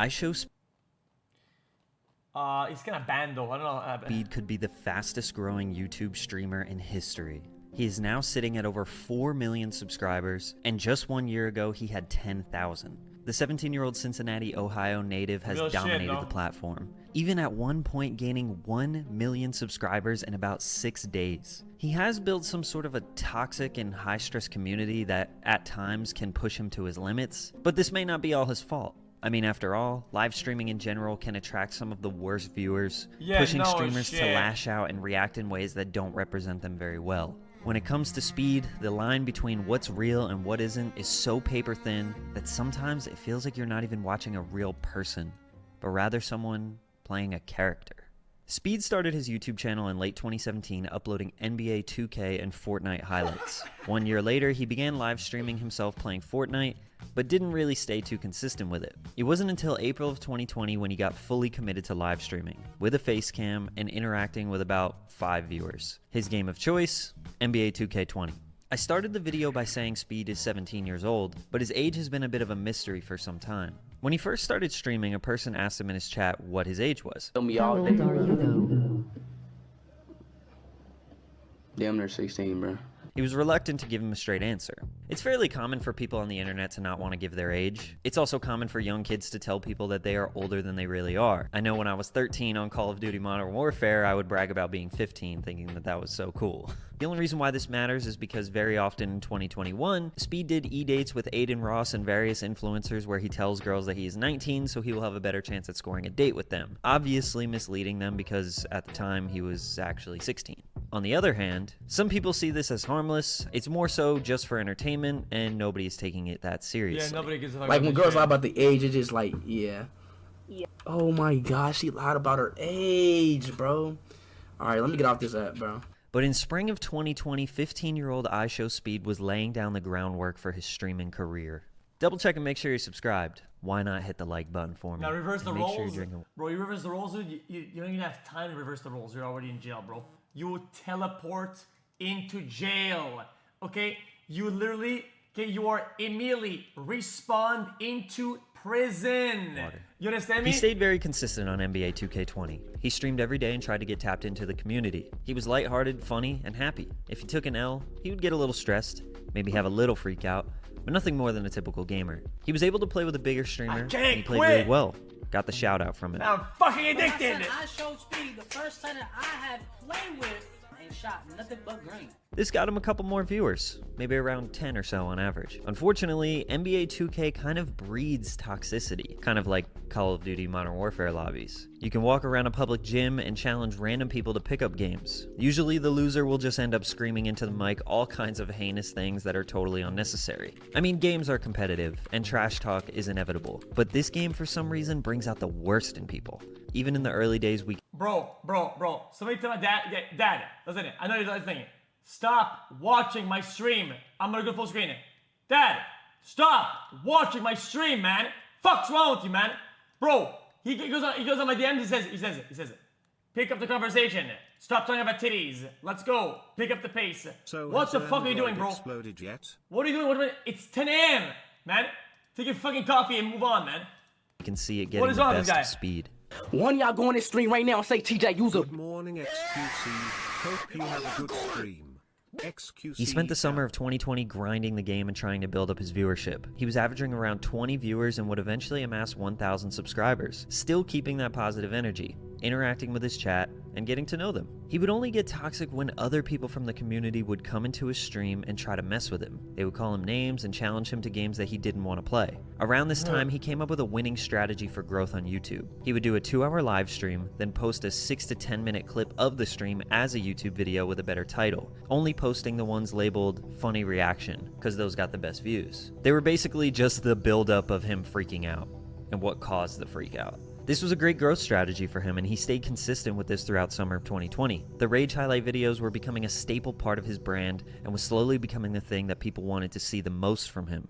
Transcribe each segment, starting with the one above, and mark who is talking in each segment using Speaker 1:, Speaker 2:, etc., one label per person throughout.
Speaker 1: iShowSpeed
Speaker 2: He's kind of banned though. I don't know.
Speaker 1: Speed could be the fastest growing YouTube streamer in history. He is now sitting at over 4 million subscribers, and just 1 year ago he had 10,000. The 17-year-old Cincinnati, Ohio native has dominated the platform, even at one point gaining 1 million subscribers in about 6 days. He has built some sort of a toxic and high-stress community that at times can push him to his limits, but this may not be all his fault. I mean, after all, live streaming in general can attract some of the worst viewers, pushing streamers to lash out and react in ways that don't represent them very well. When it comes to Speed, the line between what's real and what isn't is so paper thin that sometimes it feels like you're not even watching a real person, but rather someone playing a character. Speed started his YouTube channel in late 2017, uploading NBA 2K and Fortnite highlights. 1 year later, he began live streaming himself playing Fortnite, but didn't really stay too consistent with it. It wasn't until April of 2020 when he got fully committed to live streaming, with a face cam and interacting with about 5 viewers. His game of choice, NBA 2K20. I started the video by saying Speed is 17 years old, but his age has been a bit of a mystery for some time. When he first started streaming, a person asked him in his chat what his age was.
Speaker 3: Tell me all day. How old are you though? Damn, they're 16, bro.
Speaker 1: He was reluctant to give him a straight answer. It's fairly common for people on the internet to not want to give their age. It's also common for young kids to tell people that they are older than they really are. I know when I was 13 on Call of Duty Modern Warfare, I would brag about being 15, thinking that that was so cool. The only reason why this matters is because very often in 2021, Speed did e-dates with Aiden Ross and various influencers where he tells girls that he is 19, so he will have a better chance at scoring a date with them. Obviously misleading them because at the time he was actually 16. On the other hand, some people see this as harmless. It's more so just for entertainment, and nobody is taking it that seriously.
Speaker 2: Yeah, nobody gives a fuck.
Speaker 4: Like when girls lie about the age, it's just like, yeah. Oh my gosh, she lied about her age, bro. All right, let me get off this app, bro.
Speaker 1: But in spring of 2020, 15-year-old iShowSpeed was laying down the groundwork for his streaming career. Double check and make sure you're subscribed. Why not hit the like button for me?
Speaker 2: Now reverse the
Speaker 1: Make
Speaker 2: roles.
Speaker 1: sure you're drinking...
Speaker 2: Bro, you reverse the roles, dude. You don't even have time to reverse the roles. You're already in jail, bro. You teleport into jail. Okay? You literally, okay, you are immediately respawned into prison. You understand me?
Speaker 1: He stayed very consistent on NBA 2K20. He streamed every day and tried to get tapped into the community. He was lighthearted, funny, and happy. If he took an L, he would get a little stressed, maybe have a little freak out, but nothing more than a typical gamer. He was able to play with a bigger streamer, and he played really well. Got the shout out from it.
Speaker 2: I'm fucking addicted.
Speaker 5: iShowSpeed, the first center I have played with, ain't shot nothing but green.
Speaker 1: This got him a couple more viewers, maybe around 10 or so on average. Unfortunately, NBA 2K kind of breeds toxicity, kind of like Call of Duty Modern Warfare lobbies. You can walk around a public gym and challenge random people to pick up games. Usually the loser will just end up screaming into the mic all kinds of heinous things that are totally unnecessary. I mean, games are competitive, and trash talk is inevitable, but this game for some reason brings out the worst in people. Even in the early days,
Speaker 2: Bro, somebody tell my dad, listen, I know you're thinking, stop watching my stream. I'm gonna go full screen. Dad, stop watching my stream, man. Fuck's wrong with you, man? Bro, he goes on my DMs, he says it. Pick up the conversation. Stop talking about titties. Let's go. Pick up the pace.
Speaker 6: So
Speaker 2: what the fuck are you doing, bro?
Speaker 6: Exploded yet?
Speaker 2: What are you doing? It's 10 a.m., man. Take your fucking coffee and move on, man.
Speaker 1: you can see it getting the best of Speed.
Speaker 3: One of y'all go on this stream right now and say TJ user.
Speaker 6: Good morning, xQc. Hope you have a good stream. xQc.
Speaker 1: He spent the summer of 2020 grinding the game and trying to build up his viewership. He was averaging around 20 viewers and would eventually amass 1,000 subscribers, still keeping that positive energy, interacting with his chat, and getting to know them. He would only get toxic when other people from the community would come into his stream and try to mess with him. They would call him names and challenge him to games that he didn't want to play. Around this time, he came up with a winning strategy for growth on YouTube. He would do a 2-hour live stream, then post a 6 to 10 minute clip of the stream as a YouTube video with a better title, only posting the ones labeled funny reaction, because those got the best views. They were basically just the buildup of him freaking out, and what caused the freak out. This was a great growth strategy for him, and he stayed consistent with this throughout summer of 2020. The Rage highlight videos were becoming a staple part of his brand and was slowly becoming the thing that people wanted to see the most from him.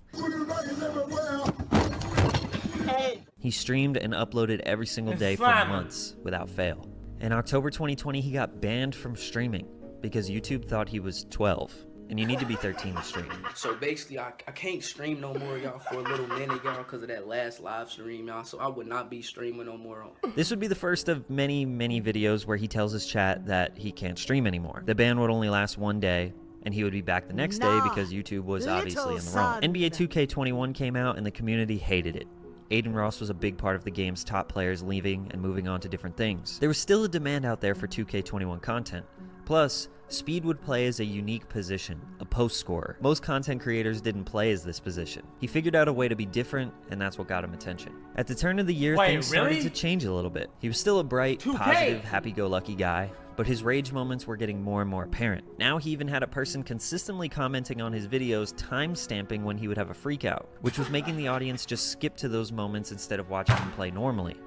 Speaker 1: He streamed and uploaded every single day for months without fail. In October 2020, he got banned from streaming because YouTube thought he was 12. and you need to be 13 to stream.
Speaker 4: So basically, I can't stream no more, y'all, for a little minute, y'all, because of that last live stream, y'all. So I would not be streaming no more.
Speaker 1: This would be the first of many, many videos where he tells his chat that he can't stream anymore. The ban would only last one day, and he would be back the next day because YouTube was obviously in the wrong. NBA 2K21 came out, and the community hated it. Aiden Ross was a big part of the game's top players leaving and moving on to different things. There was still a demand out there for 2K21 content. Plus, Speed would play as a unique position, a post scorer. Most content creators didn't play as this position. He figured out a way to be different, and that's what got him attention. At the turn of the year, things started to change a little bit. He was still a bright,
Speaker 2: 2K.
Speaker 1: positive, happy-go-lucky guy, but his rage moments were getting more and more apparent. Now he even had a person consistently commenting on his videos, time-stamping when he would have a freak out, which was making the audience just skip to those moments instead of watching him play normally.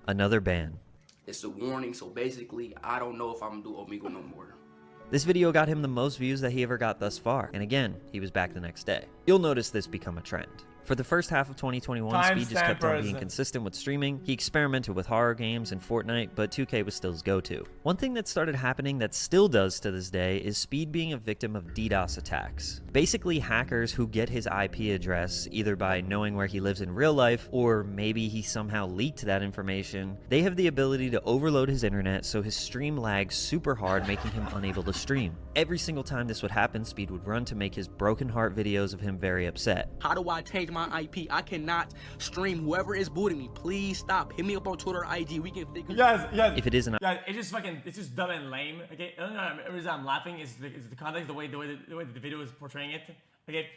Speaker 1: Another ban.
Speaker 4: It's a warning, so basically, I don't know if I'm gonna do Omegle no more.
Speaker 1: This video got him the most views that he ever got thus far, and again, he was back the next day. You'll notice this become a trend. For the first half of 2021, Speed just kept on being consistent with streaming. He experimented with horror games and Fortnite, but 2K was still his go-to. One thing that started happening that still does to this day is Speed being a victim of DDoS attacks. Basically, hackers who get his IP address, either by knowing where he lives in real life, or maybe he somehow leaked that information, they have the ability to overload his internet so his stream lags super hard, making him unable to stream. Every single time this would happen, Speed would run to make his broken heart videos of him very upset.
Speaker 4: How do I change my IP? I cannot stream. Whoever is booting me, please stop. Hit me up on Twitter, IG. We can figure.
Speaker 2: Yes.
Speaker 1: If it isn't,
Speaker 2: Yeah, it's just dumb and lame. Okay, the only reason I'm laughing is the context, the way the video is portraying it. Okay,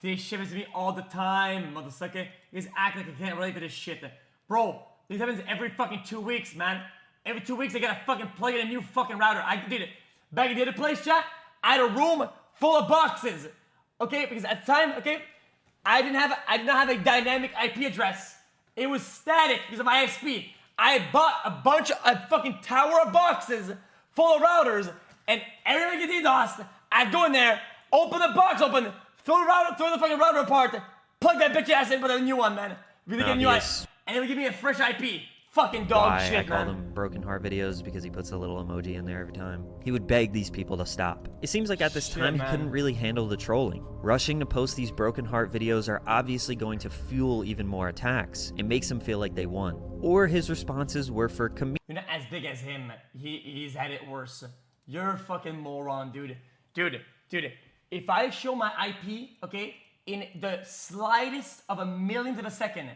Speaker 2: this shit happens to me all the time, motherfucker. You guys act like I can't relate to this shit, bro. This happens every fucking 2 weeks, man. Every 2 weeks I gotta fucking plug in a new fucking router. I did it back in the other place, chat. I had a room full of boxes. Okay, because at the time, okay, I did not have a dynamic IP address. It was static because of my ISP. I bought a fucking tower of boxes full of routers, and every time I get DDoS, I'd go in there, open the box open, throw the fucking router apart, plug that bitch ass in, put a new one, man. Really get a new IP, and it would give me a fresh IP. Fucking dog shit,
Speaker 1: I call
Speaker 2: man.
Speaker 1: them broken heart videos because he puts a little emoji in there every time. He would beg these people to stop. It seems like at this time he couldn't really handle the trolling. Rushing to post these broken heart videos are obviously going to fuel even more attacks. It makes him feel like they won. Or his responses were for comedic.
Speaker 2: You're not as big as him. He's had it worse. You're a fucking moron, dude. Dude. If I show my IP, okay, in the slightest of a millionth of a second,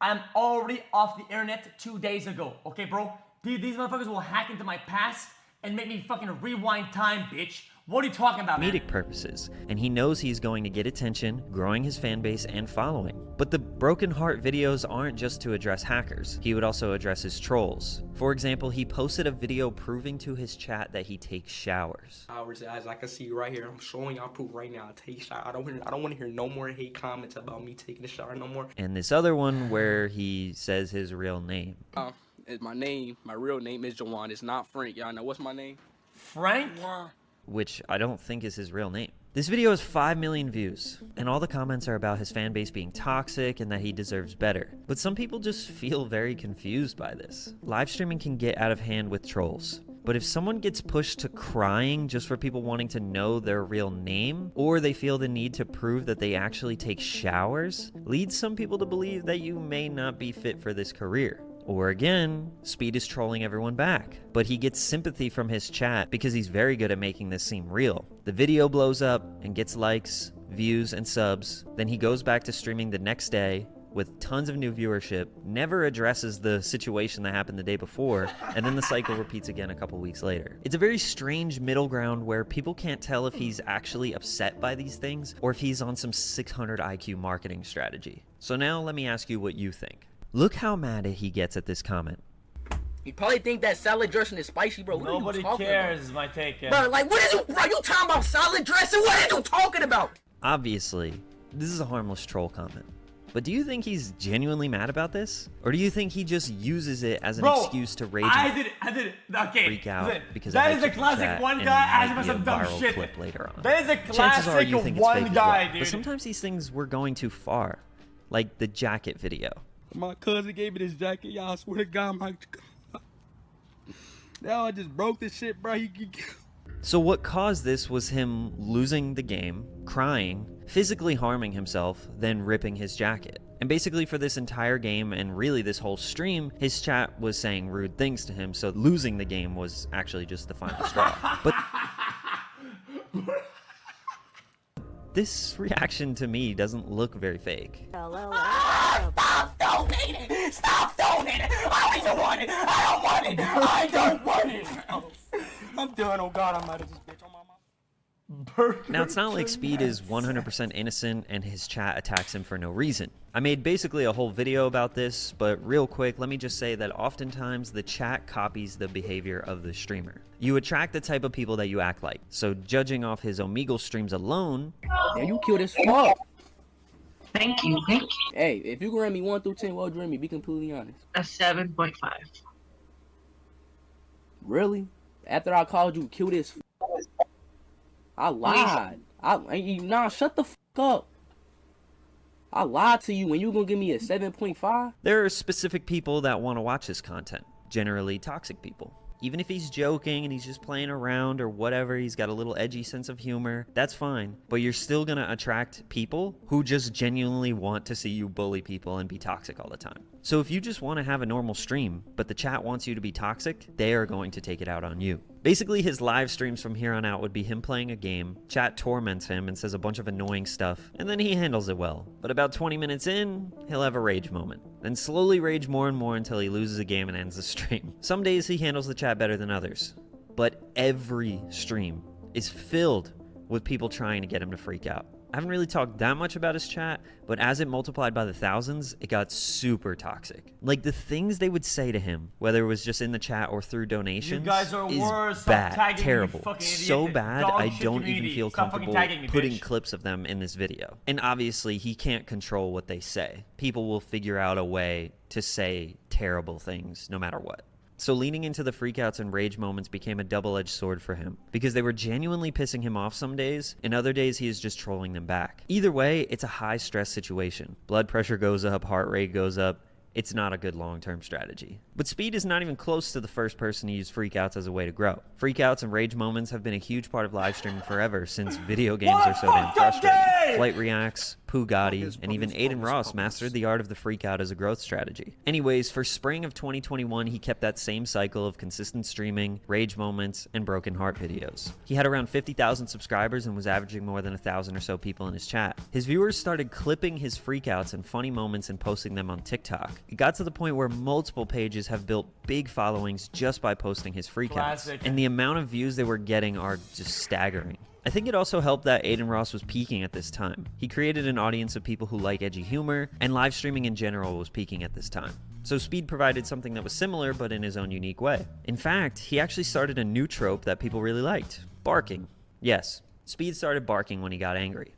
Speaker 2: I'm already off the internet 2 days ago, okay, bro? These motherfuckers will hack into my past and make me fucking rewind time, bitch. What are you talking about, man?
Speaker 1: Comedic purposes, and he knows he's going to get attention, growing his fan base and following. But the broken heart videos aren't just to address hackers. He would also address his trolls. For example, he posted a video proving to his chat that he takes showers.
Speaker 4: As I can see right here, I'm showing y'all proof right now. I take a shower. I don't want to hear no more hate comments about me taking a shower no more.
Speaker 1: And this other one where he says his real name.
Speaker 4: My real name is Jawan. It's not Frank. Y'all know what's my name?
Speaker 2: Frank?
Speaker 1: Which I don't think is his real name. This video has 5 million views, and all the comments are about his fan base being toxic and that he deserves better. But some people just feel very confused by this. Live streaming can get out of hand with trolls. But if someone gets pushed to crying just for people wanting to know their real name, or they feel the need to prove that they actually take showers, leads some people to believe that you may not be fit for this career. Or again, Speed is trolling everyone back, but he gets sympathy from his chat because he's very good at making this seem real. The video blows up and gets likes, views, and subs, then he goes back to streaming the next day with tons of new viewership, never addresses the situation that happened the day before, and then the cycle repeats again a couple weeks later. It's a very strange middle ground where people can't tell if he's actually upset by these things or if he's on some 600 IQ marketing strategy. So now let me ask you what you think. Look how mad he gets at this comment.
Speaker 3: You probably think that salad dressing is spicy, bro. What
Speaker 2: Nobody
Speaker 3: are you talking
Speaker 2: cares
Speaker 3: about?
Speaker 2: is my take.
Speaker 3: Bro, like, what is you, bro? You talking about salad dressing? What are you talking about?
Speaker 1: Obviously, this is a harmless troll comment. But do you think he's genuinely mad about this? Or do you think he just uses it as an excuse to rage
Speaker 2: I did it. Okay.
Speaker 1: freak out because
Speaker 2: that
Speaker 1: of
Speaker 2: is a classic one guy asking for some dumb shit.
Speaker 1: Clip later on?
Speaker 2: That is a
Speaker 1: Chances are you
Speaker 2: classic
Speaker 1: think it's fake
Speaker 2: one
Speaker 1: as
Speaker 2: guy,
Speaker 1: well.
Speaker 2: dude.
Speaker 1: But sometimes these things were going too far. Like the jacket video.
Speaker 7: My cousin gave me this jacket, y'all. I swear to God, now I just broke this shit, bro.
Speaker 1: So what caused this was him losing the game, crying, physically harming himself, then ripping his jacket. And basically for this entire game and really this whole stream, his chat was saying rude things to him, so losing the game was actually just the final straw. But this reaction to me doesn't look very fake.
Speaker 3: Stop donating! Stop donating! I don't even want it! I don't want it! I don't want it! I'm done. Oh God, I'm out of this bitch. On my mom.
Speaker 1: Now, it's not like Speed is 100% innocent and his chat attacks him for no reason. I made basically a whole video about this, but real quick, let me just say that oftentimes the chat copies the behavior of the streamer. You attract the type of people that you act like. So judging off his Omegle streams alone...
Speaker 4: Damn, you killed as fuck.
Speaker 8: Thank you, thank you.
Speaker 4: Hey, if you can rate me 1 through 10, what would you rate me? Be completely honest.
Speaker 8: A 7.5.
Speaker 4: Really? After I called you cute as fuck? I lied. Nah, shut the fuck up. I lied to you when you gonna give me a 7.5?
Speaker 1: There are specific people that want to watch this content, generally toxic people. Even if he's joking and he's just playing around or whatever, he's got a little edgy sense of humor, that's fine. But you're still gonna attract people who just genuinely want to see you bully people and be toxic all the time. So if you just want to have a normal stream, but the chat wants you to be toxic, they are going to take it out on you. Basically, his live streams from here on out would be him playing a game, chat torments him and says a bunch of annoying stuff, and then he handles it well. But about 20 minutes in, he'll have a rage moment. Then slowly rage more and more until he loses a game and ends the stream. Some days he handles the chat better than others, but every stream is filled with people trying to get him to freak out. I haven't really talked that much about his chat, but as it multiplied by the thousands, it got super toxic. Like the things they would say to him, whether it was just in the chat or through donations,
Speaker 2: You guys are
Speaker 1: is
Speaker 2: worse. Stop
Speaker 1: bad,
Speaker 2: tagging me,
Speaker 1: terrible,
Speaker 2: fucking idiot.
Speaker 1: so bad
Speaker 2: Dog
Speaker 1: I
Speaker 2: shit
Speaker 1: don't even
Speaker 2: community.
Speaker 1: feel
Speaker 2: Stop fucking
Speaker 1: comfortable
Speaker 2: tagging me,
Speaker 1: putting
Speaker 2: bitch.
Speaker 1: clips of them in this video. And obviously, he can't control what they say. People will figure out a way to say terrible things no matter what. So leaning into the freakouts and rage moments became a double-edged sword for him, because they were genuinely pissing him off some days, and other days he is just trolling them back. Either way, it's a high-stress situation. Blood pressure goes up, heart rate goes up. It's not a good long-term strategy. But Speed is not even close to the first person to use freakouts as a way to grow. Freakouts and rage moments have been a huge part of live streaming forever, since video games are so damn frustrating. Flight Reacts, Pugatti, and even Aiden Ross mastered the art of the freakout as a growth strategy. Anyways, for spring of 2021, he kept that same cycle of consistent streaming, rage moments, and broken heart videos. He had around 50,000 subscribers and was averaging more than 1,000 or so people in his chat. His viewers started clipping his freakouts and funny moments and posting them on TikTok. It got to the point where multiple pages have built big followings just by posting his freakouts.
Speaker 2: Classic.
Speaker 1: And the amount of views they were getting are just staggering. I think it also helped that Aiden Ross was peaking at this time. He created an audience of people who like edgy humor, and live streaming in general was peaking at this time. So Speed provided something that was similar, but in his own unique way. In fact, he actually started a new trope that people really liked: barking. Yes, Speed started barking when he got angry,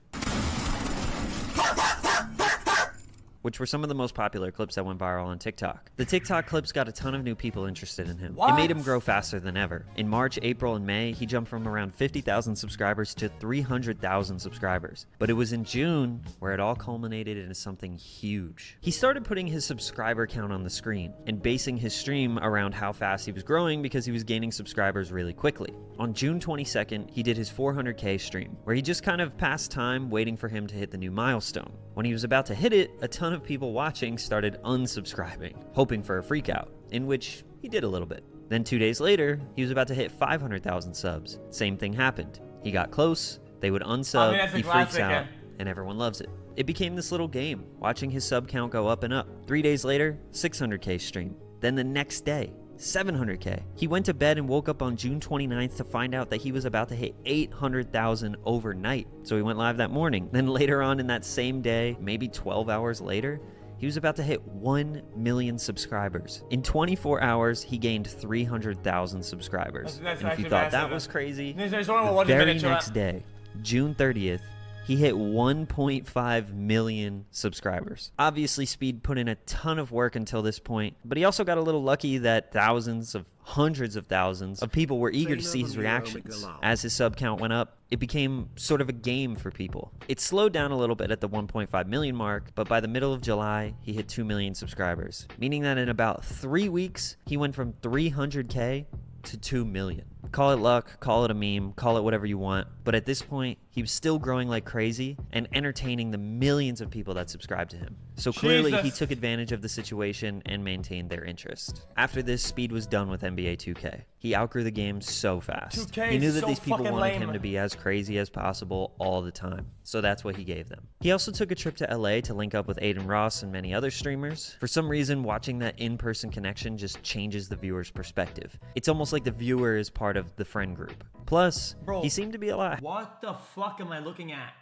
Speaker 1: which were some of the most popular clips that went viral on TikTok. The TikTok clips got a ton of new people interested in him.
Speaker 2: What?
Speaker 1: It made him grow faster than ever. In March, April, and May, he jumped from around 50,000 subscribers to 300,000 subscribers. But it was in June where it all culminated into something huge. He started putting his subscriber count on the screen and basing his stream around how fast he was growing, because he was gaining subscribers really quickly. On June 22nd, he did his 400K stream, where he just kind of passed time waiting for him to hit the new milestone. When he was about to hit it, a ton of people watching started unsubscribing, hoping for a freakout, in which he did a little bit. Then 2 days later, he was about to hit 500,000 subs. Same thing happened. He got close, they would unsub,
Speaker 2: that's a
Speaker 1: he freaks
Speaker 2: classic,
Speaker 1: out,
Speaker 2: yeah.
Speaker 1: and everyone loves it. It became this little game, watching his sub count go up and up. 3 days later, 600K stream. Then the next day, 700K. He went to bed and woke up on June 29th to find out that he was about to hit 800,000 overnight. So he went live that morning. Then later on in that same day, maybe 12 hours later, he was about to hit 1 million subscribers. In 24 hours, he gained 300,000 subscribers.
Speaker 2: That's
Speaker 1: And if you
Speaker 2: actually
Speaker 1: thought that
Speaker 2: massive.
Speaker 1: was crazy,
Speaker 2: There's only
Speaker 1: the
Speaker 2: one
Speaker 1: very
Speaker 2: minute to
Speaker 1: next
Speaker 2: that.
Speaker 1: day, June 30th, he hit 1.5 million subscribers. Obviously, Speed put in a ton of work until this point, but he also got a little lucky that hundreds of thousands of people were eager to see his reactions. As his sub count went up, it became sort of a game for people. It slowed down a little bit at the 1.5 million mark, but by the middle of July, he hit 2 million subscribers, meaning that in about 3 weeks, he went from 300K to 2 million. Call it luck, call it a meme, call it whatever you want, but at this point, he was still growing like crazy and entertaining the millions of people that subscribe to him. So clearly, he took advantage of the situation and maintained their interest. After this, Speed was done with NBA 2K. He outgrew the game so fast.
Speaker 2: 2K
Speaker 1: He knew
Speaker 2: is
Speaker 1: that
Speaker 2: so
Speaker 1: these people
Speaker 2: fucking
Speaker 1: wanted him
Speaker 2: lame.
Speaker 1: to be as crazy as possible all the time, so that's what he gave them. He also took a trip to LA to link up with Aiden Ross and many other streamers. For some reason, watching that in-person connection just changes the viewer's perspective. It's almost like the viewer is part of the friend group. Plus,
Speaker 2: Bro,
Speaker 1: he seemed to be a lot
Speaker 2: What the fuck am I looking at?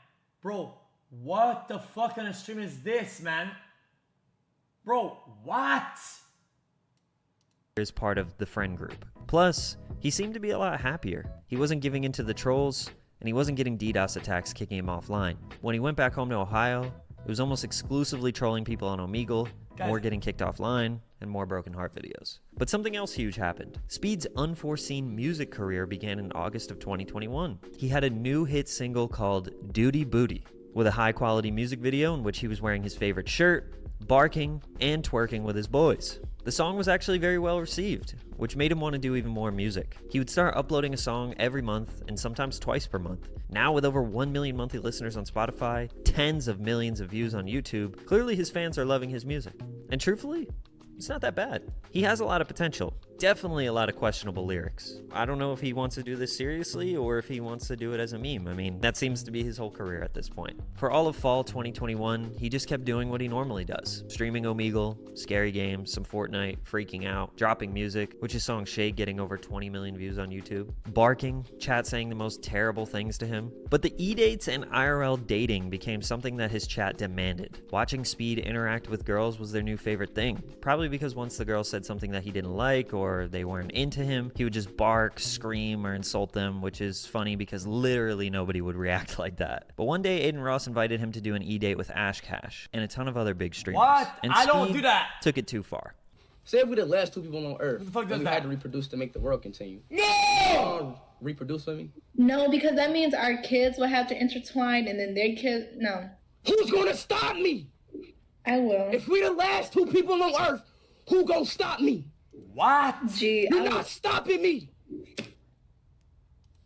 Speaker 2: Bro, what the fuck kind of stream is this, man? Bro, what?
Speaker 1: as part of the friend group. Plus, he seemed to be a lot happier. He wasn't giving into the trolls, and he wasn't getting DDoS attacks kicking him offline. When he went back home to Ohio, it was almost exclusively trolling people on Omegle, more getting kicked offline, and more broken heart videos. But something else huge happened. Speed's unforeseen music career began in August of 2021. He had a new hit single called Duty Booty, with a high-quality music video in which he was wearing his favorite shirt, barking, and twerking with his boys. The song was actually very well received, which made him want to do even more music. He would start uploading a song every month and sometimes twice per month. Now with over 1 million monthly listeners on Spotify, tens of millions of views on YouTube, clearly his fans are loving his music. And truthfully, it's not that bad. He has a lot of potential. Definitely a lot of questionable lyrics. I don't know if he wants to do this seriously or if he wants to do it as a meme. I mean, that seems to be his whole career at this point. For all of fall 2021, he just kept doing what he normally does. Streaming Omegle, scary games, some Fortnite, freaking out, dropping music, which his song Shade getting over 20 million views on YouTube, barking, chat saying the most terrible things to him. But the e-dates and IRL dating became something that his chat demanded. Watching Speed interact with girls was their new favorite thing. Probably because once the girl said something that he didn't like or they weren't into him, he would just bark, scream, or insult them, which is funny because literally nobody would react like that. But one day, Aiden Ross invited him to do an e-date with Ashcash and a ton of other big streamers.
Speaker 2: What?
Speaker 1: And
Speaker 2: I don't
Speaker 1: Speed
Speaker 2: do that.
Speaker 1: took it too far.
Speaker 4: Say if we the last two people on Earth,
Speaker 2: Who the fuck does
Speaker 4: and we
Speaker 2: that?
Speaker 4: had to reproduce to make the world continue.
Speaker 9: No!
Speaker 4: Reproduce with me?
Speaker 9: No, because that means our kids will have to intertwine and then their kids. No.
Speaker 3: Who's gonna stop me?
Speaker 9: I will.
Speaker 3: If we the last two people on Earth, who gonna stop me?
Speaker 2: What?
Speaker 9: Gee,
Speaker 3: You're
Speaker 9: I
Speaker 3: not
Speaker 9: will.
Speaker 3: stopping me.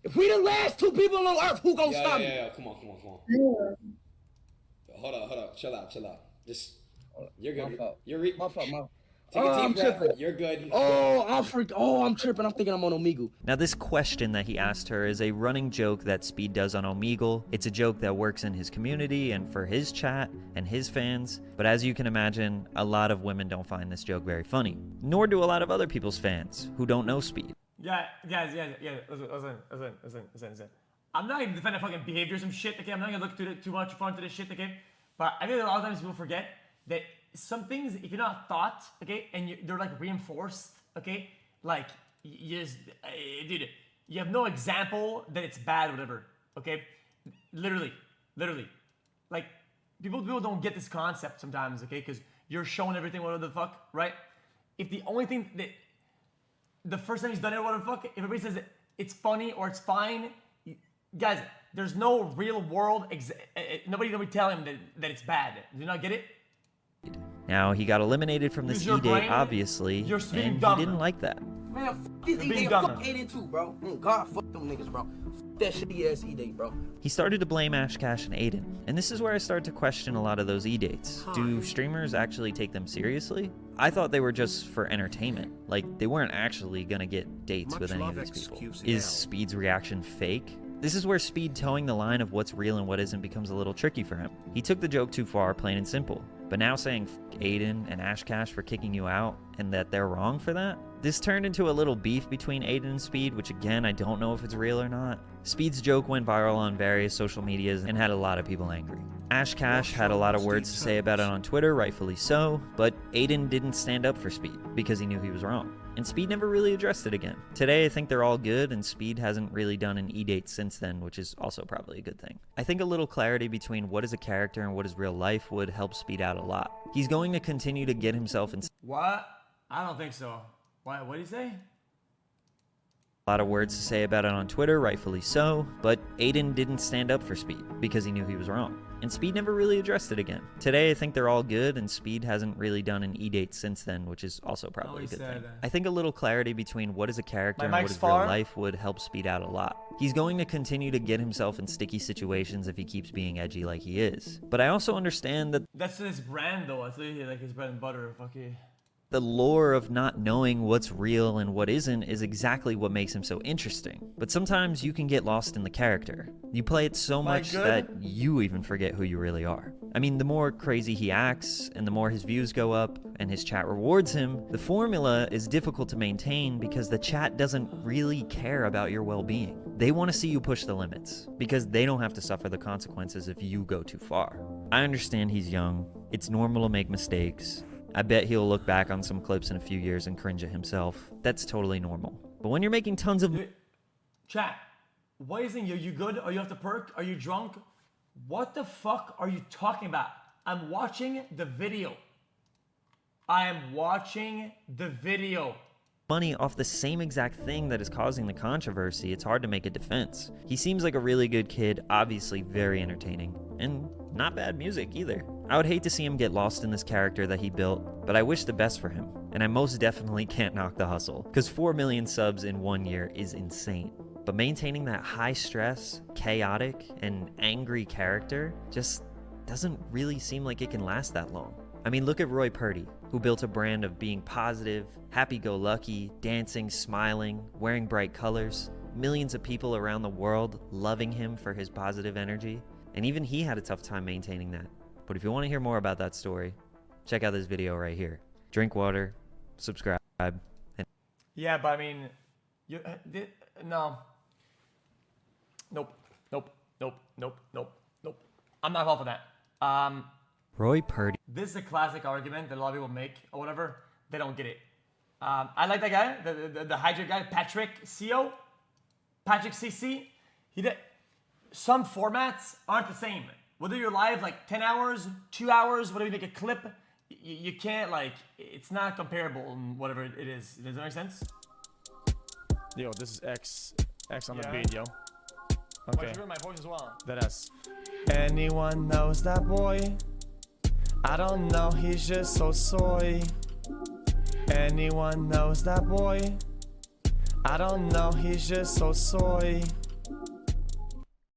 Speaker 3: If we the last two people on Earth, who gonna stop me?
Speaker 10: Yeah, come on.
Speaker 9: I will.
Speaker 10: Hold up. Chill out. Just, you're
Speaker 4: My
Speaker 10: good.
Speaker 4: fault.
Speaker 10: You're
Speaker 4: My fault, my
Speaker 10: Take a
Speaker 4: I'm
Speaker 10: deep breath.
Speaker 4: tripping.
Speaker 10: You're good.
Speaker 4: I'm tripping. I'm thinking I'm on Omegle.
Speaker 1: Now, this question that he asked her is a running joke that Speed does on Omegle. It's a joke that works in his community and for his chat and his fans. But as you can imagine, a lot of women don't find this joke very funny. Nor do a lot of other people's fans who don't know Speed.
Speaker 2: Yeah. Listen. I'm not gonna defend a fucking behavior or some shit, okay? I'm not gonna look too much far into this shit, okay? But I think that a lot of times people forget that some things, if you're not taught, okay, and they're like reinforced, okay, like you just, dude, you have no example that it's bad, whatever, okay? Literally, like people don't get this concept sometimes, okay? Because you're showing everything, whatever the fuck, right? If the only thing that the first time he's done it, whatever the fuck, if everybody says that it's funny or it's fine, guys, there's no real world. Nobody tell him that it's bad. Do you not get it?
Speaker 1: Now, he got eliminated from this
Speaker 2: Use your
Speaker 1: e-date,
Speaker 2: brain.
Speaker 1: obviously,
Speaker 2: You're
Speaker 1: and
Speaker 2: being
Speaker 1: he
Speaker 2: dumb.
Speaker 1: didn't like that.
Speaker 4: Man, fuck this
Speaker 2: being
Speaker 4: E-Date.
Speaker 2: dumb.
Speaker 4: Fuck 8 and 2, bro. God, fuck them niggas, bro. Fuck that shitty ass E-Date, bro.
Speaker 1: He started to blame Ashcash and Aiden, and this is where I started to question a lot of those e-dates. Do streamers actually take them seriously? I thought they were just for entertainment. Like, they weren't actually gonna get dates
Speaker 6: Much
Speaker 1: with any of
Speaker 6: love,
Speaker 1: these people.
Speaker 6: xQc.
Speaker 1: Is Speed's reaction fake? This is where Speed towing the line of what's real and what isn't becomes a little tricky for him. He took the joke too far, plain and simple. But now saying F Aiden and Ashcash for kicking you out and that they're wrong for that? This turned into a little beef between Aiden and Speed, which again, I don't know if it's real or not. Speed's joke went viral on various social medias and had a lot of people angry. Ashcash had a lot of words to say about it on Twitter, rightfully so, but Aiden didn't stand up for Speed because he knew he was wrong. And Speed never really addressed it again. Today, I think they're all good, and Speed hasn't really done an e-date since then, which is also probably a good thing. I think a little clarity between what is a character and what is real life would help Speed out a lot. He's going to continue to get himself in.
Speaker 2: What? I don't think so. What did he say?
Speaker 1: lot of words to say about it on Twitter, rightfully so, but Aiden didn't stand up for Speed because he knew he was wrong. And Speed never really addressed it again. Today, I think they're all good, and Speed hasn't really done an E-date since then, which is also probably a good thing. I think a little clarity between what is a character and what is real life would help Speed out a lot. He's going to continue to get himself in sticky situations if he keeps being edgy like he is. But I also understand that
Speaker 2: that's his brand, though. I think like his bread and butter. Fuck you.
Speaker 1: The lore of not knowing what's real and what isn't is exactly what makes him so interesting. But sometimes you can get lost in the character. You play it so much that you even forget who you really are. I mean, the more crazy he acts, and the more his views go up, and his chat rewards him, the formula is difficult to maintain because the chat doesn't really care about your well-being. They want to see you push the limits, because they don't have to suffer the consequences if you go too far. I understand he's young. It's normal to make mistakes. I bet he'll look back on some clips in a few years and cringe at himself. That's totally normal. But when you're making tons of...
Speaker 2: Chat, why isn't you good? Are you off the perk? Are you drunk? What the fuck are you talking about? I'm watching the video. I am watching the video.
Speaker 1: Money off the same exact thing that is causing the controversy, it's hard to make a defense. He seems like a really good kid, obviously very entertaining, and not bad music either. I would hate to see him get lost in this character that he built, but I wish the best for him. And I most definitely can't knock the hustle, because 4 million subs in 1 year is insane. But maintaining that high stress, chaotic, and angry character just doesn't really seem like it can last that long. I mean, look at Roy Purdy, who built a brand of being positive, happy-go-lucky, dancing, smiling, wearing bright colors, millions of people around the world loving him for his positive energy, and even he had a tough time maintaining that. But if you want to hear more about that story, check out this video right here. Drink water, subscribe, and...
Speaker 2: Yeah, but I mean, no. Nope. I'm not involved with that.
Speaker 1: Roy Purdy.
Speaker 2: This is a classic argument that a lot of people make or whatever. They don't get it. I like that guy, the hydrate guy, Patrick CC. He did. Some formats aren't the same. Whether you're live like 10 hours, 2 hours, whatever you make a clip, you can't like, it's not comparable in whatever it is. Does that make sense?
Speaker 11: Yo, this is X on the beat, yo. Okay.
Speaker 2: My voice as well.
Speaker 11: That ass. Anyone knows that boy? I don't know, he's just so soy. Anyone knows that boy? I don't know, he's just so soy.